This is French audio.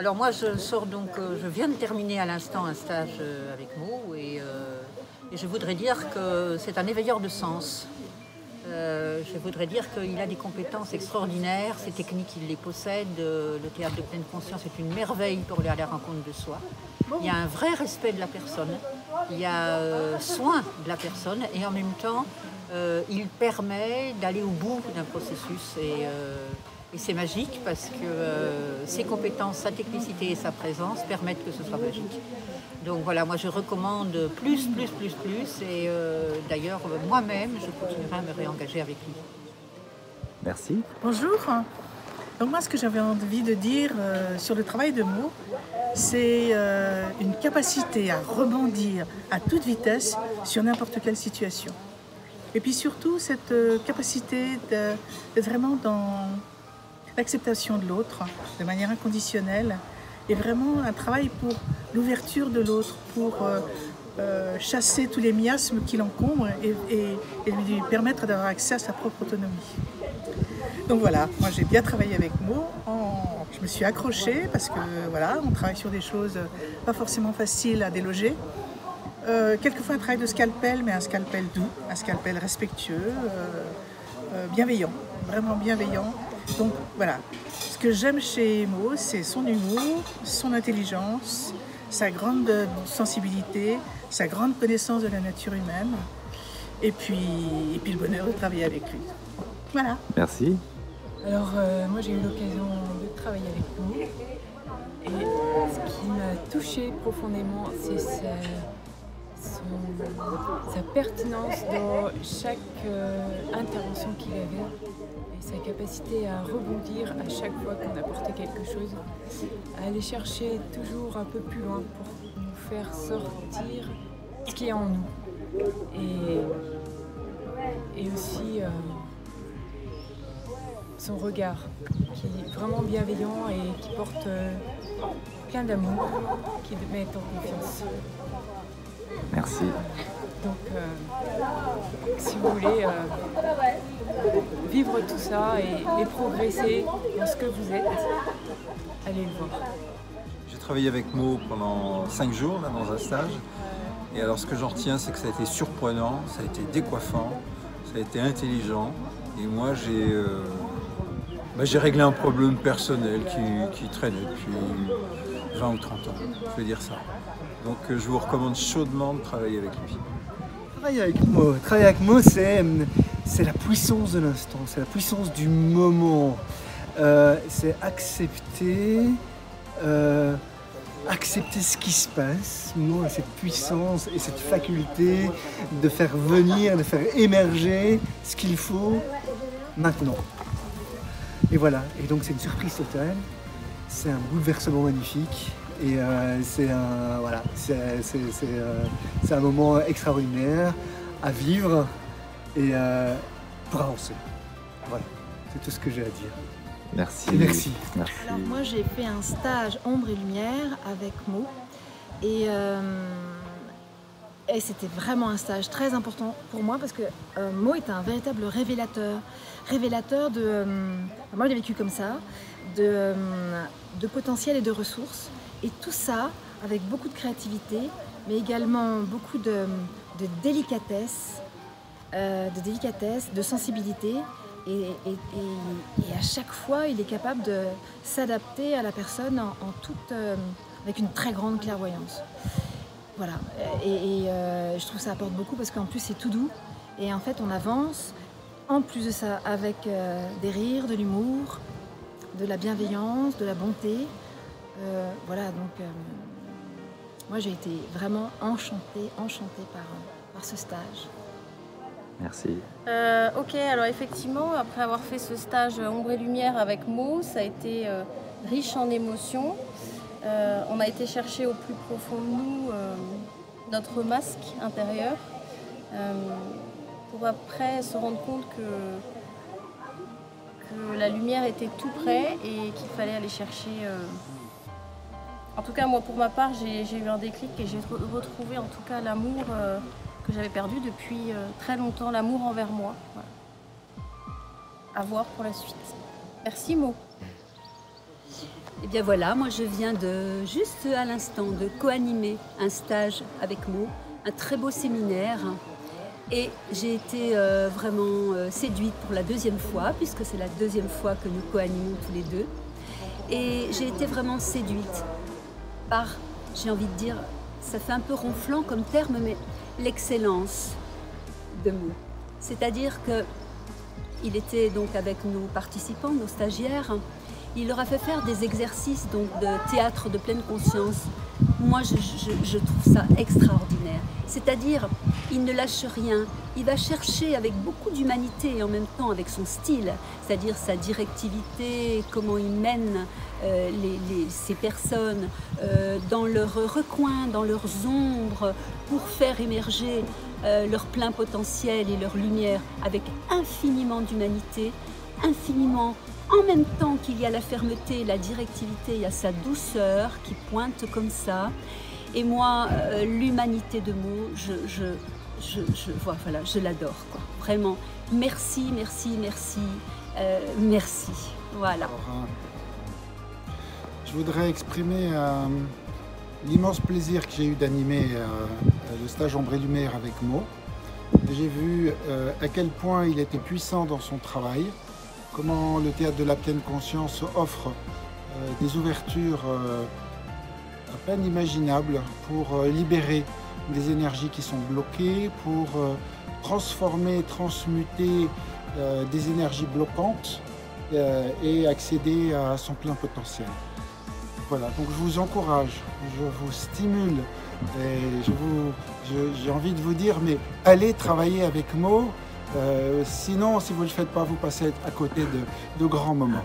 Alors moi, je viens de terminer à l'instant un stage avec Mo et je voudrais dire que c'est un éveilleur de sens. Je voudrais dire qu'il a des compétences extraordinaires, ses techniques, il les possède. Le théâtre de pleine conscience est une merveille pour aller à la rencontre de soi. Il y a un vrai respect de la personne, il y a soin de la personne et en même temps, il permet d'aller au bout d'un processus. Et c'est magique parce que ses compétences, sa technicité et sa présence permettent que ce soit magique. Donc voilà, moi je recommande plus. Et d'ailleurs, moi-même, je continuerai à me réengager avec lui. Merci. Bonjour. Donc moi, ce que j'avais envie de dire sur le travail de Mo, c'est une capacité à rebondir à toute vitesse sur n'importe quelle situation. Et puis surtout, cette capacité d'être vraiment dans l'acceptation de l'autre de manière inconditionnelle et vraiment un travail pour l'ouverture de l'autre, pour chasser tous les miasmes qui l'encombrent et lui permettre d'avoir accès à sa propre autonomie. Donc voilà, moi j'ai bien travaillé avec Mo, je me suis accrochée parce que voilà, on travaille sur des choses pas forcément faciles à déloger. Quelquefois un travail de scalpel, mais un scalpel doux, un scalpel respectueux, bienveillant, vraiment bienveillant. Donc voilà, ce que j'aime chez Mo, c'est son humour, son intelligence, sa grande sensibilité, sa grande connaissance de la nature humaine, et puis le bonheur de travailler avec lui. Voilà. Merci. Alors moi j'ai eu l'occasion de travailler avec Mo, et ce qui m'a touchée profondément, c'est sa pertinence dans chaque intervention qu'il avait et sa capacité à rebondir à chaque fois qu'on apportait quelque chose, à aller chercher toujours un peu plus loin pour nous faire sortir ce qui est en nous et aussi son regard qui est vraiment bienveillant et qui porte plein d'amour, qui met en confiance. Merci. Donc, si vous voulez vivre tout ça et progresser dans ce que vous êtes, allez le voir. J'ai travaillé avec Mo pendant 5 jours là, dans un stage. Et alors ce que j'en retiens, c'est que ça a été surprenant, ça a été décoiffant, ça a été intelligent. Et moi, j'ai réglé un problème personnel qui traînait depuis 20 ou 30 ans, je vais dire ça. Donc je vous recommande chaudement de travailler avec lui. Travailler avec Mo, c'est la puissance de l'instant, c'est la puissance du moment. C'est accepter ce qui se passe. Mo a cette puissance et cette faculté de faire venir, de faire émerger ce qu'il faut maintenant. Et voilà, et donc c'est une surprise totale, c'est un bouleversement magnifique. Et c'est un moment extraordinaire à vivre et pour avancer. Voilà, c'est tout ce que j'ai à dire. Merci. Merci. Merci. Alors moi j'ai fait un stage ombre et lumière avec Mo et c'était vraiment un stage très important pour moi parce que Mo est un véritable révélateur de, moi je l'ai vécu comme ça, de potentiel et de ressources. Et tout ça avec beaucoup de créativité, mais également beaucoup de délicatesse, de sensibilité. Et à chaque fois, il est capable de s'adapter à la personne avec une très grande clairvoyance. Voilà. Et je trouve que ça apporte beaucoup parce qu'en plus, c'est tout doux. Et en fait, on avance, en plus de ça, avec des rires, de l'humour, de la bienveillance, de la bonté. Voilà, donc moi j'ai été vraiment enchantée par ce stage. Merci. Ok, alors effectivement, après avoir fait ce stage Ombre et Lumière avec Mo, ça a été riche en émotions. On a été chercher au plus profond de nous notre masque intérieur pour après se rendre compte que la lumière était tout près et qu'il fallait aller chercher. En tout cas, moi, pour ma part, j'ai eu un déclic et j'ai retrouvé en tout cas l'amour que j'avais perdu depuis très longtemps, l'amour envers moi. Voilà. À voir pour la suite. Merci Mo. Eh bien voilà, moi je viens de, juste à l'instant, de co-animer un stage avec Mo, un très beau séminaire. Et j'ai été vraiment séduite pour la deuxième fois, puisque c'est la deuxième fois que nous co-animons tous les deux. Et j'ai été vraiment séduite par, j'ai envie de dire, ça fait un peu ronflant comme terme, mais l'excellence de Mo. C'est-à-dire qu'il était donc avec nos participants, nos stagiaires. Il leur a fait faire des exercices donc, de théâtre de pleine conscience. Moi, je trouve ça extraordinaire. C'est-à-dire, il ne lâche rien. Il va chercher avec beaucoup d'humanité et en même temps avec son style, c'est-à-dire sa directivité, comment il mène ces personnes dans leurs recoins, dans leurs ombres, pour faire émerger leur plein potentiel et leur lumière avec infiniment d'humanité, infiniment. En même temps qu'il y a la fermeté, la directivité, il y a sa douceur qui pointe comme ça. Et moi, l'humanité de Mo, voilà, je l'adore, quoi. Vraiment, merci, merci, merci, merci. Voilà. Alors, je voudrais exprimer l'immense plaisir que j'ai eu d'animer le stage Ombre et Lumière avec Mo. J'ai vu à quel point il était puissant dans son travail, comment le théâtre de la pleine conscience offre des ouvertures à peine imaginables pour libérer des énergies qui sont bloquées, pour transformer, transmuter des énergies bloquantes et accéder à son plein potentiel. Voilà, donc je vous encourage, je vous stimule et j'ai envie de vous dire, mais allez travailler avec Mo. Sinon, si vous ne le faites pas, vous passez à côté de grands moments.